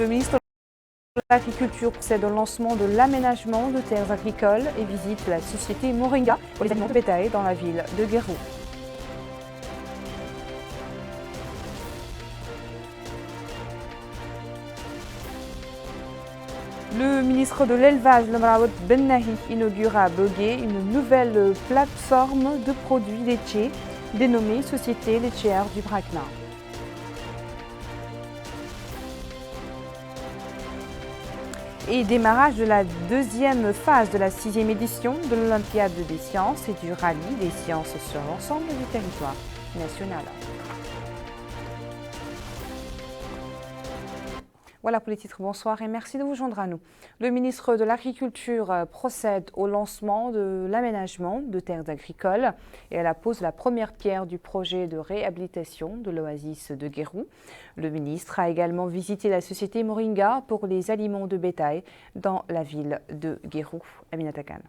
Le ministre de l'Agriculture procède au lancement de l'aménagement de terres agricoles et visite la société Moringa pour les aliments de bétail dans la ville de Guérou. Le ministre de l'Élevage, Lamraoud Bennahi, inaugure à Bogué une nouvelle plateforme de produits laitiers dénommée Société laitière du Bracna. Et démarrage de la deuxième phase de la 6e édition de l'Olympiade des sciences et du rallye des sciences sur l'ensemble du territoire national. Voilà pour les titres, bonsoir et merci de vous joindre à nous. Le ministre de l'Agriculture procède au lancement de l'aménagement de terres agricoles et elle pose la première pierre du projet de réhabilitation de l'oasis de Guérou. Le ministre a également visité la société Moringa pour les aliments de bétail dans la ville de Guérou. Aminata Khan.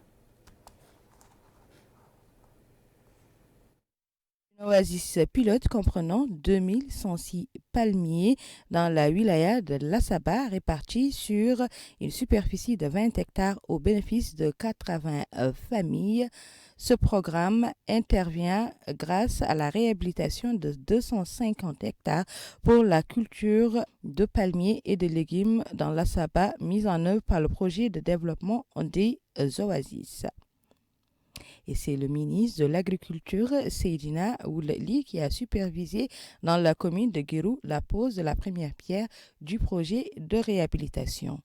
Une oasis pilote comprenant 2106 palmiers dans la wilaya de Lassaba répartis sur une superficie de 20 hectares au bénéfice de 80 familles. Ce programme intervient grâce à la réhabilitation de 250 hectares pour la culture de palmiers et de légumes dans Lassaba, mise en œuvre par le projet de développement des oasis. Et c'est le ministre de l'Agriculture, Seydina Oulali, qui a supervisé dans la commune de Guérou la pose de la première pierre du projet de réhabilitation.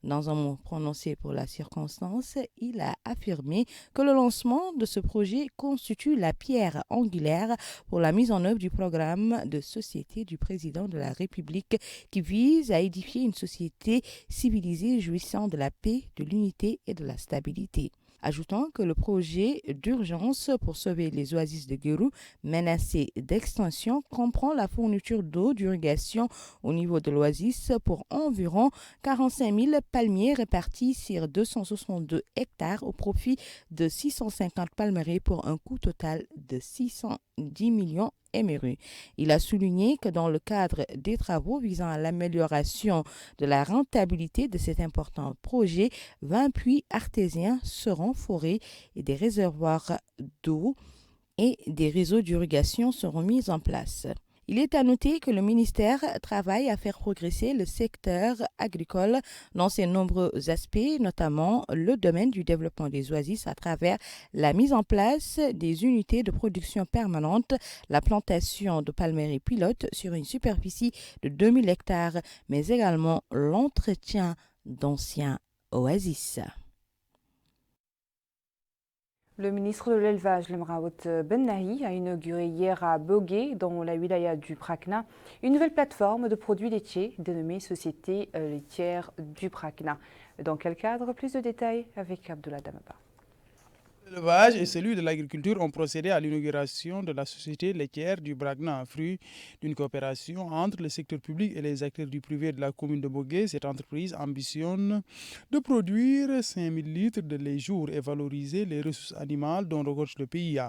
Dans un mot prononcé pour la circonstance, il a affirmé que le lancement de ce projet constitue la pierre angulaire pour la mise en œuvre du programme de société du président de la République qui vise à édifier une société civilisée jouissant de la paix, de l'unité et de la stabilité. Ajoutant que le projet d'urgence pour sauver les oasis de Guérou, menacées d'extinction, comprend la fourniture d'eau d'irrigation au niveau de l'oasis pour environ 45 000 palmiers répartis sur 262 hectares au profit de 650 palmeraies pour un coût total de 610 millions MRU. Il a souligné que dans le cadre des travaux visant à l'amélioration de la rentabilité de cet important projet, 20 puits artésiens seront forés et des réservoirs d'eau et des réseaux d'irrigation seront mis en place. Il est à noter que le ministère travaille à faire progresser le secteur agricole dans ses nombreux aspects, notamment le domaine du développement des oasis à travers la mise en place des unités de production permanente, la plantation de palmeraies pilotes sur une superficie de 2000 hectares, mais également l'entretien d'anciens oasis. Le ministre de l'Élevage, Lamraoud Bennahi, a inauguré hier à Bogué, dans la wilaya du Bracna, une nouvelle plateforme de produits laitiers dénommée Société laitière du Bracna. Dans quel cadre? Plus de détails avec Abdullah Damaba. L'élevage et celui de l'agriculture ont procédé à l'inauguration de la société laitière du Bracna, fruit d'une coopération entre le secteur public et les acteurs du privé de la commune de Bogué. Cette entreprise ambitionne de produire 5000 litres de lait jour et valoriser les ressources animales dont regorge le pays.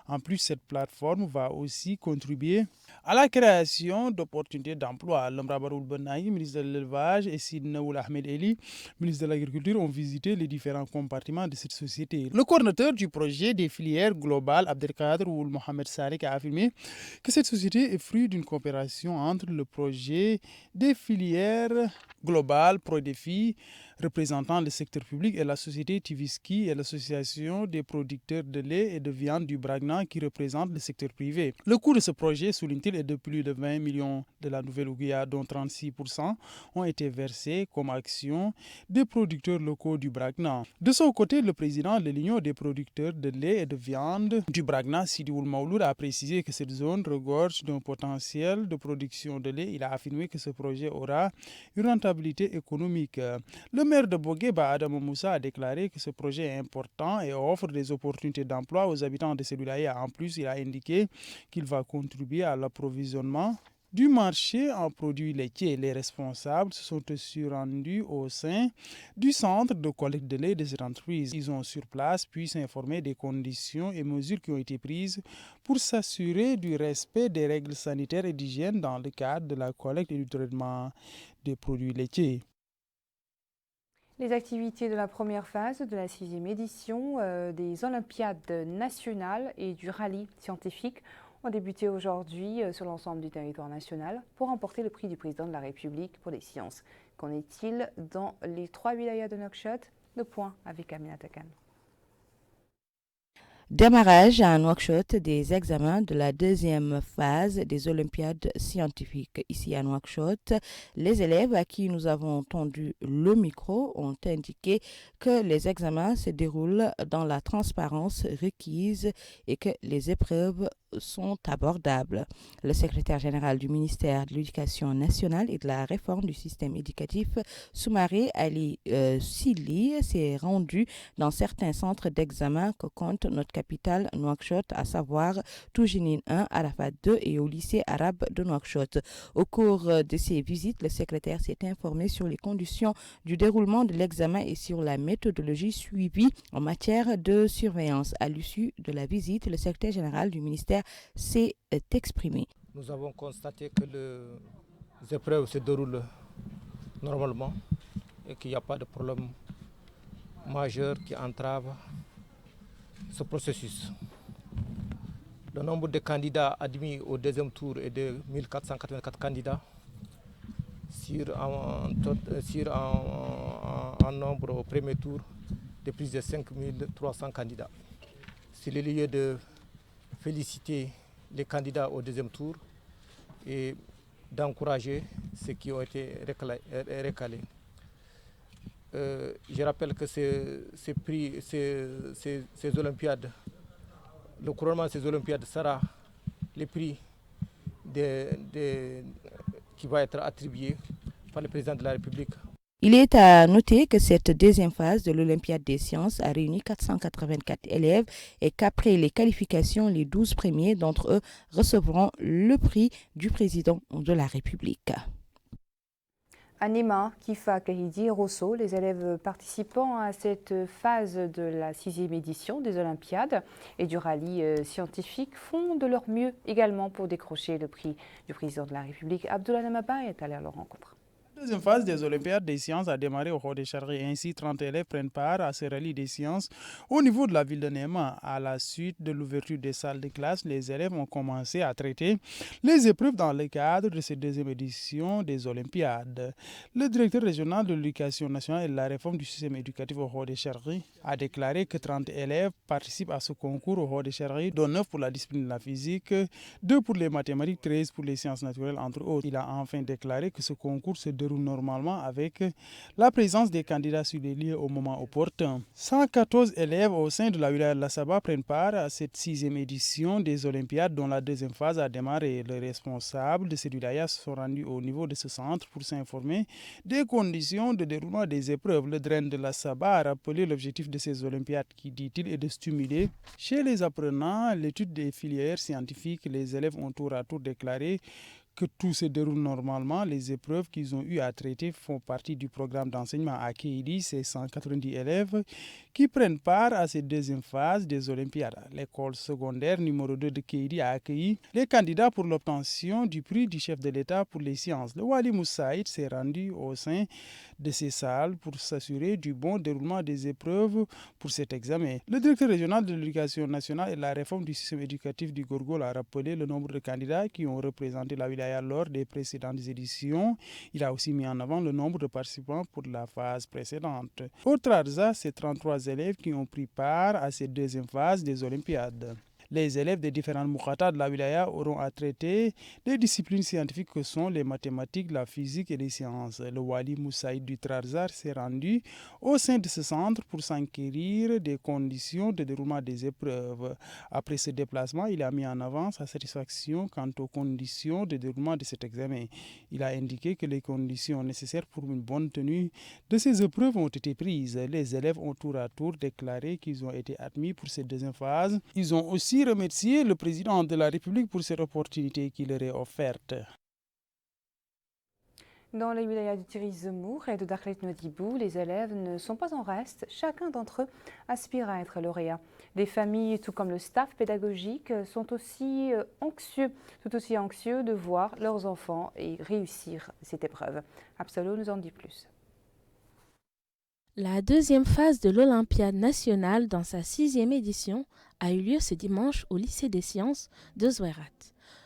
En plus, cette plateforme va aussi contribuer à la création d'opportunités d'emploi. Lamraoud Bennahi, ministre de l'Élevage, et Sidna Ahmed Eli, ministre de l'Agriculture, ont visité les différents compartiments de cette société. Le coordinateur du projet des filières globales, Abdelkader Oul Mohamed Sarek, a affirmé que cette société est fruit d'une coopération entre le projet des filières globales ProDéfi, représentant le secteur public, et la société Tiviski et l'association des producteurs de lait et de viande du Bracna qui représente le secteur privé. Le coût de ce projet, souligne-t-il, est de plus de 20 millions de la Nouvelle-Ougouya, dont 36% ont été versés comme action des producteurs locaux du Bracna. De son côté, le président de l'Union des producteurs de lait et de viande du Bracna, Sidi Ould Mauloud, a précisé que cette zone regorge d'un potentiel de production de lait. Il a affirmé que ce projet aura une rentabilité économique. Le maire de Bogué, Adam Moussa, a déclaré que ce projet est important et offre des opportunités d'emploi aux habitants de celui-là. En plus, il a indiqué qu'il va contribuer à l'approvisionnement du marché en produits laitiers. Les responsables se sont aussi rendus au sein du centre de collecte de lait de cette entreprise. Ils ont sur place pu s'informer des conditions et mesures qui ont été prises pour s'assurer du respect des règles sanitaires et d'hygiène dans le cadre de la collecte et du traitement des produits laitiers. Les activités de la première phase de la 6e édition des Olympiades nationales et du rallye scientifique ont débuté aujourd'hui sur l'ensemble du territoire national pour remporter le prix du président de la République pour les sciences. Qu'en est-il dans les 3 wilayas de Nouakchott? Le point avec Amina Takan. Démarrage à Nouakchott des examens de la deuxième phase des Olympiades scientifiques. Ici à Nouakchott, les élèves à qui nous avons tendu le micro ont indiqué que les examens se déroulent dans la transparence requise et que les épreuves sont abordables. Le secrétaire général du ministère de l'Éducation nationale et de la réforme du système éducatif, Soumaré Ali Sili, s'est rendu dans certains centres d'examen que compte notre capitale Nouakchott, à savoir Toujinine 1, Arafat 2 et au lycée arabe de Nouakchott. Au cours de ces visites, le secrétaire s'est informé sur les conditions du déroulement de l'examen et sur la méthodologie suivie en matière de surveillance. À l'issue de la visite, le secrétaire général du ministère s'est exprimé. Nous avons constaté que les épreuves se déroulent normalement et qu'il n'y a pas de problème majeur qui entrave ce processus. Le nombre de candidats admis au deuxième tour est de 1484 candidats sur un nombre au premier tour de plus de 5300 candidats. C'est le lieu de féliciter les candidats au deuxième tour et d'encourager ceux qui ont été recalés. Je rappelle que ces Olympiades, le couronnement de ces Olympiades sera le prix qui va être attribué par le président de la République. Il est à noter que cette deuxième phase de l'Olympiade des sciences a réuni 484 élèves et qu'après les qualifications, les 12 premiers d'entre eux recevront le prix du président de la République. À Néma, Kifa, Kahidi et Rosso, les élèves participant à cette phase de la 6e édition des Olympiades et du rallye scientifique font de leur mieux également pour décrocher le prix du président de la République. Abdullah Namaba est allé à leur rencontre. La deuxième phase des Olympiades des sciences a démarré au Rodé-Chargé. Ainsi, 30 élèves prennent part à ce rallye des sciences au niveau de la ville de Néma. À la suite de l'ouverture des salles de classe, les élèves ont commencé à traiter les épreuves dans le cadre de cette deuxième édition des Olympiades. Le directeur régional de l'éducation nationale et de la réforme du système éducatif au Rodé-Chargé a déclaré que 30 élèves participent à ce concours au Rodé-Chargé, dont 9 pour la discipline de la physique, 2 pour les mathématiques, 13 pour les sciences naturelles, entre autres. Il a enfin déclaré que ce concours se déroule normalement avec la présence des candidats sur les lieux au moment opportun. 114 élèves au sein de la wilaya de Lassaba prennent part à cette 6e édition des Olympiades dont la deuxième phase a démarré. Les responsables de cette wilaya se sont rendus au niveau de ce centre pour s'informer des conditions de déroulement des épreuves. Le drain de Lassaba a rappelé l'objectif de ces Olympiades qui, dit-il, est de stimuler chez les apprenants l'étude des filières scientifiques. Les élèves ont tour à tour déclaré que tout se déroule normalement. Les épreuves qu'ils ont eu à traiter font partie du programme d'enseignement à Kéidi. C'est 190 élèves qui prennent part à cette deuxième phase des Olympiades. L'école secondaire numéro 2 de Kéidi a accueilli les candidats pour l'obtention du prix du chef de l'État pour les sciences. Le Wali Moussaïd s'est rendu au sein de ces salles pour s'assurer du bon déroulement des épreuves pour cet examen. Le directeur régional de l'éducation nationale et de la réforme du système éducatif du Gorgol a rappelé le nombre de candidats qui ont représenté la wilaya lors des précédentes éditions. Il a aussi mis en avant le nombre de participants pour la phase précédente. Au Trarza, c'est 33 élèves qui ont pris part à cette deuxième phase des Olympiades. Les élèves des différentes moukhata de la wilaya auront à traiter des disciplines scientifiques que sont les mathématiques, la physique et les sciences. Le Wali Moussaïd du Trarzar s'est rendu au sein de ce centre pour s'enquérir des conditions de déroulement des épreuves. Après ce déplacement, il a mis en avant sa satisfaction quant aux conditions de déroulement de cet examen. Il a indiqué que les conditions nécessaires pour une bonne tenue de ces épreuves ont été prises. Les élèves ont tour à tour déclaré qu'ils ont été admis pour cette deuxième phase. Ils ont aussi remercier le président de la République pour cette opportunité qu'il leur est offerte. Dans les wilayas de Tiris Zemour et de Dakhlet Nouadhibou, les élèves ne sont pas en reste. Chacun d'entre eux aspire à être lauréat. Les familles, tout comme le staff pédagogique, sont tout aussi anxieux de voir leurs enfants et réussir cette épreuve. Absolo nous en dit plus. La deuxième phase de l'Olympiade nationale dans sa 6e édition a eu lieu ce dimanche au lycée des sciences de Zouérat.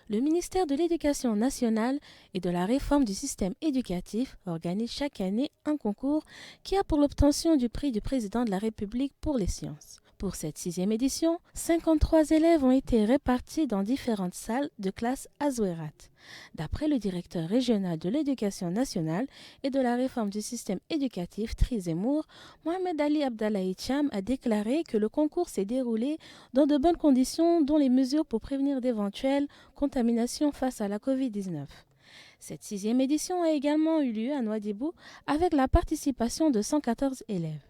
Le ministère de l'Éducation nationale et de la réforme du système éducatif organise chaque année un concours qui a pour l'obtention du prix du président de la République pour les sciences. Pour cette 6e édition, 53 élèves ont été répartis dans différentes salles de classe à Zouérat. D'après le directeur régional de l'Éducation nationale et de la réforme du système éducatif Tiris Zemour, Mohamed Ali Abdallah Cham a déclaré que le concours s'est déroulé dans de bonnes conditions, dont les mesures pour prévenir d'éventuelles contaminations face à la Covid-19. Cette 6e édition a également eu lieu à Nouadhibou avec la participation de 114 élèves.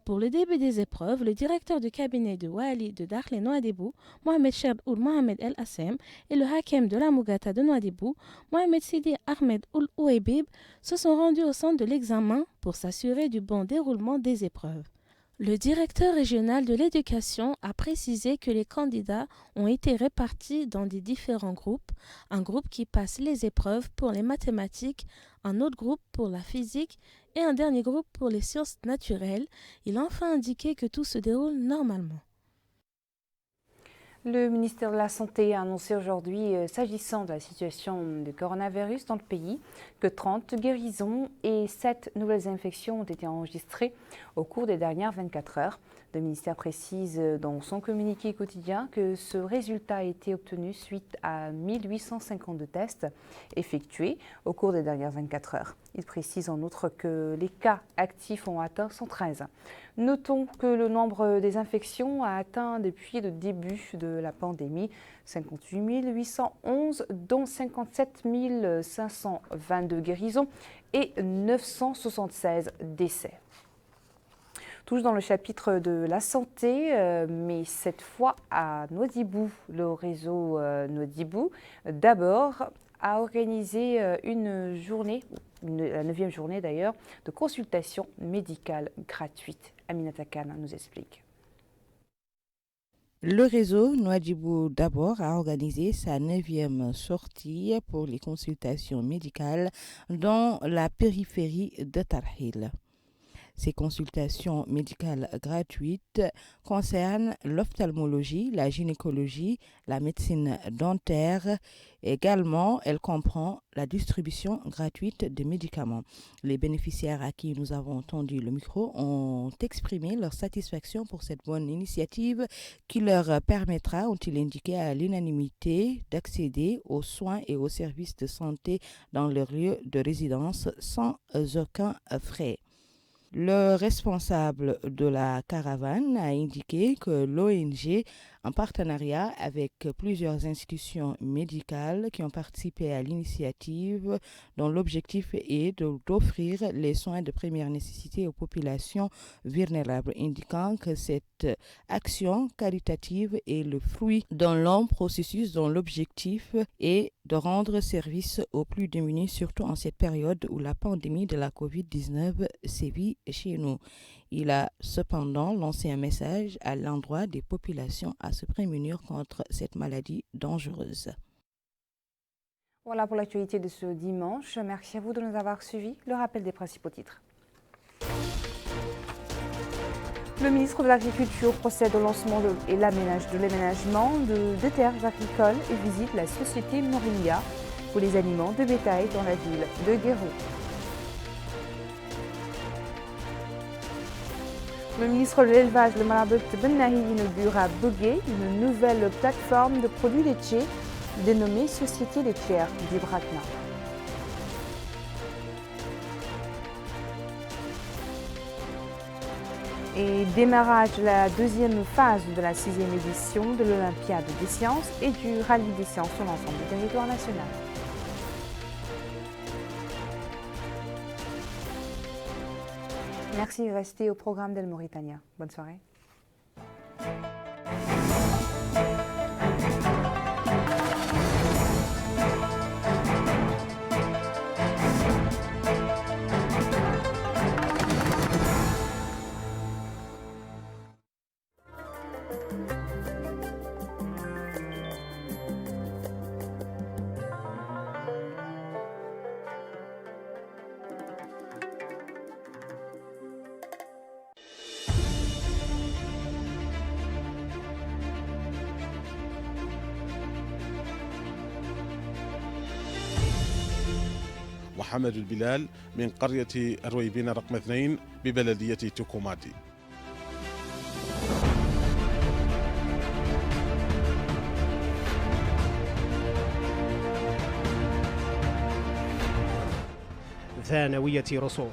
Pour le début des épreuves, le directeur du cabinet de Wali de Dakhlet Nouadhibou, Mohamed Cherd Ould Mohamed El Assem, et le hakem de la Mougata de Nouadhibou, Mohamed Sidi Ahmed Ould Ouaibib, se sont rendus au centre de l'examen pour s'assurer du bon déroulement des épreuves. Le directeur régional de l'éducation a précisé que les candidats ont été répartis dans des différents groupes, un groupe qui passe les épreuves pour les mathématiques, un autre groupe pour la physique et un dernier groupe pour les sciences naturelles. Il a enfin indiqué que tout se déroule normalement. Le ministère de la Santé a annoncé aujourd'hui, s'agissant de la situation du coronavirus dans le pays, que 30 guérisons et 7 nouvelles infections ont été enregistrées au cours des dernières 24 heures. Le ministère précise dans son communiqué quotidien que ce résultat a été obtenu suite à 1852 tests effectués au cours des dernières 24 heures. Il précise en outre que les cas actifs ont atteint 113. Notons que le nombre des infections a atteint depuis le début de la pandémie 58 811, dont 57 522 guérisons et 976 décès. Toujours dans le chapitre de la santé, mais cette fois à Nouadhibou, le réseau Nouadhibou, d'abord, a organisé une journée, la 9e journée d'ailleurs, de consultation médicale gratuite. Aminata Khan nous explique. Le réseau Nouadhibou d'abord a organisé sa 9e sortie pour les consultations médicales dans la périphérie de Tarhil. Ces consultations médicales gratuites concernent l'ophtalmologie, la gynécologie, la médecine dentaire. Également, elle comprend la distribution gratuite de médicaments. Les bénéficiaires à qui nous avons tendu le micro ont exprimé leur satisfaction pour cette bonne initiative qui leur permettra, ont-ils indiqué à l'unanimité, d'accéder aux soins et aux services de santé dans leur lieu de résidence sans aucun frais. Le responsable de la caravane a indiqué que l'ONG, en partenariat avec plusieurs institutions médicales qui ont participé à l'initiative, dont l'objectif est d'offrir les soins de première nécessité aux populations vulnérables, indiquant que cette action caritative est le fruit d'un long processus dont l'objectif est de rendre service aux plus démunis, surtout en cette période où la pandémie de la COVID-19 sévit chez nous. Il a cependant lancé un message à l'endroit des populations à se prémunir contre cette maladie dangereuse. Voilà pour l'actualité de ce dimanche. Merci à vous de nous avoir suivis. Le rappel des principaux titres. Le ministre de l'Agriculture procède au lancement et l'aménagement de terres agricoles et visite la société Moringa pour les aliments de bétail dans la ville de Guérou. Le ministre de l'Élevage, le Malabek Benahi, inaugure à Bogué une nouvelle plateforme de produits laitiers dénommée Société laitière du Brakna. Et démarrage de la deuxième phase de la 6e édition de l'Olympiade des sciences et du rallye des sciences sur l'ensemble du territoire national. Merci, restez au programme d'El Mauritania. Bonne soirée. حمد البلال من قرية الرويبين رقم 2 ببلدية توكوماتي. ثانوية رسوم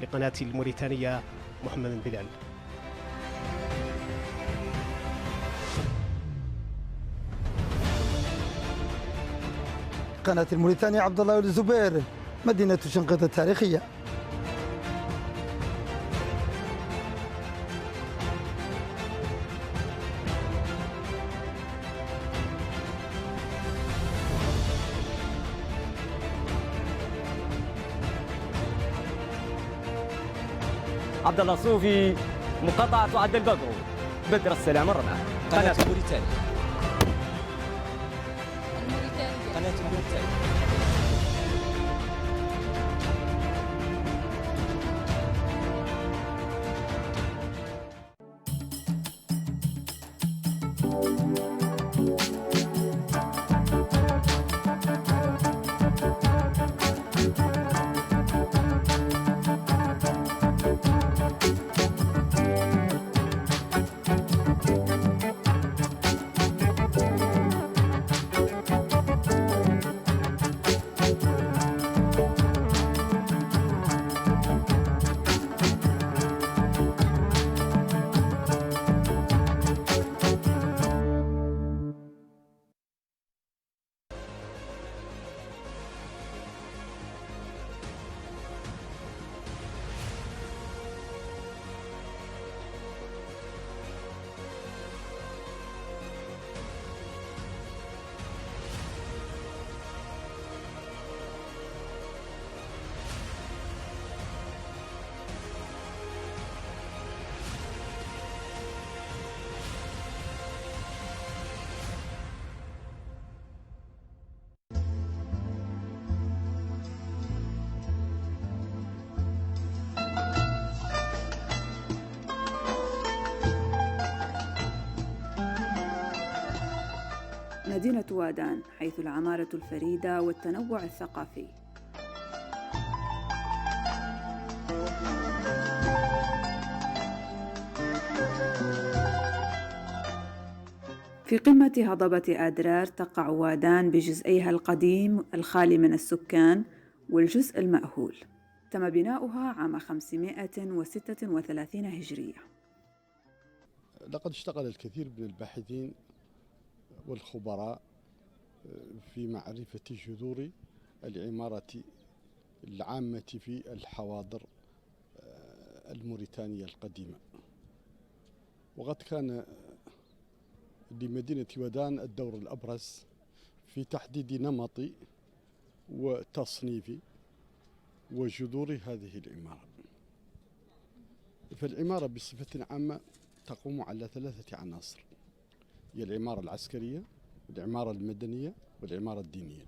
لقناة الموريتانية محمد بلال. قناة الموريتانية عبد الله الزبير، مدينة شنقيطة التاريخية. عبد الله صوفي، مقاطعة عبد البدر، بدر السلام الرمح. قناة الموريتانية. قناة الموريتانية. مدينة وادان، حيث العمارة الفريدة والتنوع الثقافي. في قمة هضبة أدرار تقع وادان بجزئيها القديم الخالي من السكان والجزء المأهول. تم بناؤها عام 536 هجرية. لقد اشتغل الكثير من الباحثين والخبراء في معرفة جذور العمارة العامة في الحواضر الموريتانية القديمة، وقد كان لمدينة وادان الدور الأبرز في تحديد نمط وتصنيف وجذور هذه العمارة. فالعمارة بصفة عامة تقوم على 3 عناصر، هي العمارة العسكرية والعمارة المدنية والعمارة الدينية.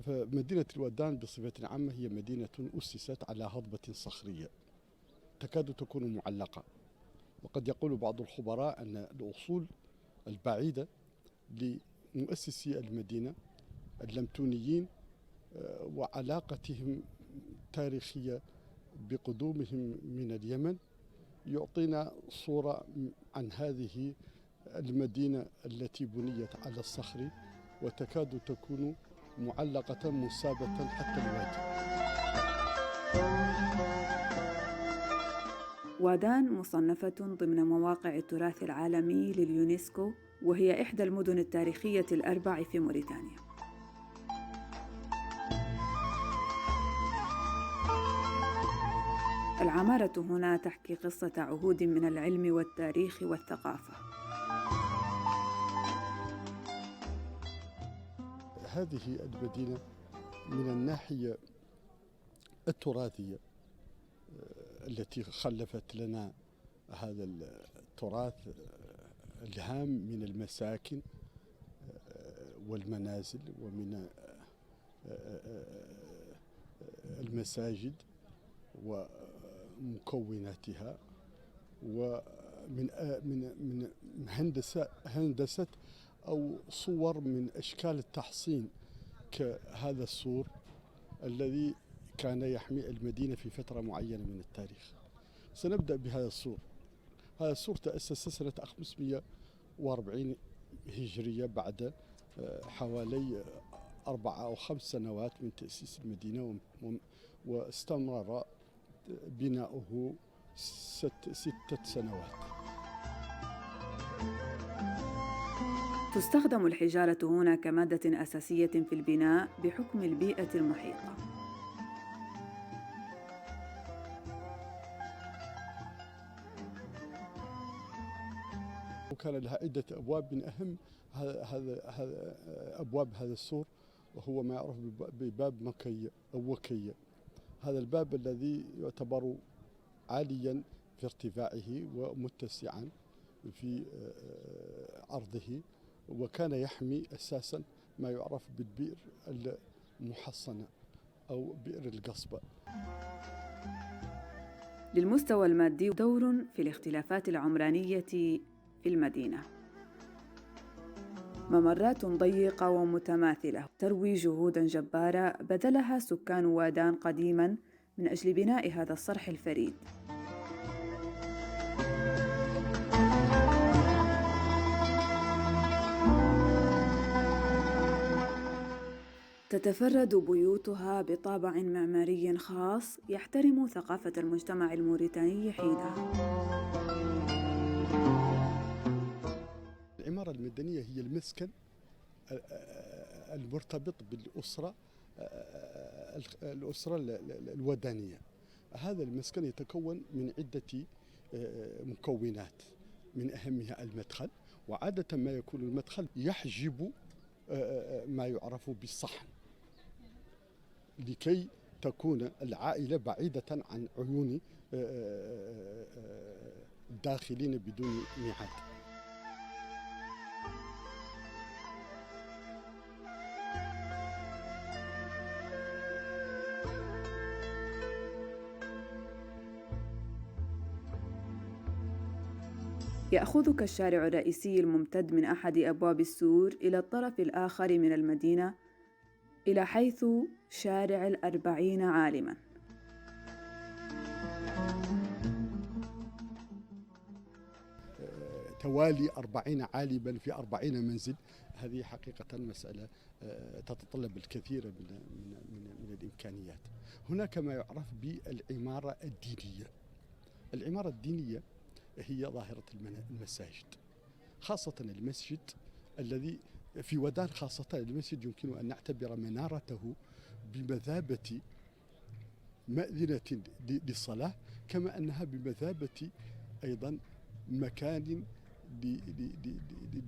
فمدينة الوادان بصفة عامة هي مدينة أسست على هضبة صخرية تكاد تكون معلقة، وقد يقول بعض الخبراء أن الأصول البعيدة لمؤسسي المدينة اللمتونيين وعلاقتهم تاريخية بقدومهم من اليمن يعطينا صورة عن هذه المدينة التي بنيت على الصخر وتكاد تكون معلقة مسابة حتى الوادي. وادان مصنفة ضمن مواقع التراث العالمي لليونسكو، وهي إحدى المدن التاريخية ال4 في موريتانيا. العمارة هنا تحكي قصة عهود من العلم والتاريخ والثقافة. هذه المدينة من الناحية التراثية التي خلفت لنا هذا التراث الهام من المساكن والمنازل ومن المساجد ومكوناتها، ومن هندسة أو صور من أشكال التحصين كهذا السور الذي كان يحمي المدينة في فترة معينة من التاريخ. سنبدأ بهذا السور. هذا السور تأسس سنة 540 هجرية بعد حوالي 4 أو 5 سنوات من تأسيس المدينة، واستمر بناؤه 6 سنوات. تستخدم الحجارة هنا كمادة أساسية في البناء بحكم البيئة المحيطة. وكان لها عدة أبواب، من أهم أبواب هذا السور وهو ما يعرف بباب مكية أو وكية. هذا الباب الذي يعتبر عاليا في ارتفاعه ومتسعا في عرضه، وكان يحمي أساسا ما يعرف بالبئر المحصنة أو بئر القصبة. للمستوى المادي دور في الاختلافات العمرانية في المدينة. ممرات ضيقة ومتماثلة تروي جهوداً جبارة بذلها سكان وادان قديماً من أجل بناء هذا الصرح الفريد. تتفرد بيوتها بطابع معماري خاص يحترم ثقافة المجتمع الموريتاني حينها. العمارة المدنية هي المسكن المرتبط بالأسرة الودانية. هذا المسكن يتكون من عدة مكونات، من أهمها المدخل، وعادة ما يكون المدخل يحجب ما يعرف بالصحن لكي تكون العائلة بعيدة عن عيون الداخلين بدون ميعاد. يأخذك الشارع الرئيسي الممتد من أحد أبواب السور إلى الطرف الآخر من المدينة، إلى حيث شارع 40 عالماً. توالي 40 عالما في 40 منزل، هذه حقيقة مسألة تتطلب الكثير من الإمكانيات. هناك ما يعرف بالعمارة الدينية. العمارة الدينية هي ظاهرة المساجد، خاصة المسجد الذي في ودان، خاصة المسجد يمكن أن نعتبر منارته بمثابة مأذنة للصلاة، كما أنها بمثابة أيضا مكان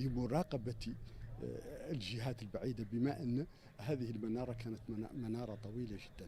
لمراقبة الجهات البعيدة، بما أن هذه المنارة كانت منارة طويلة جدا.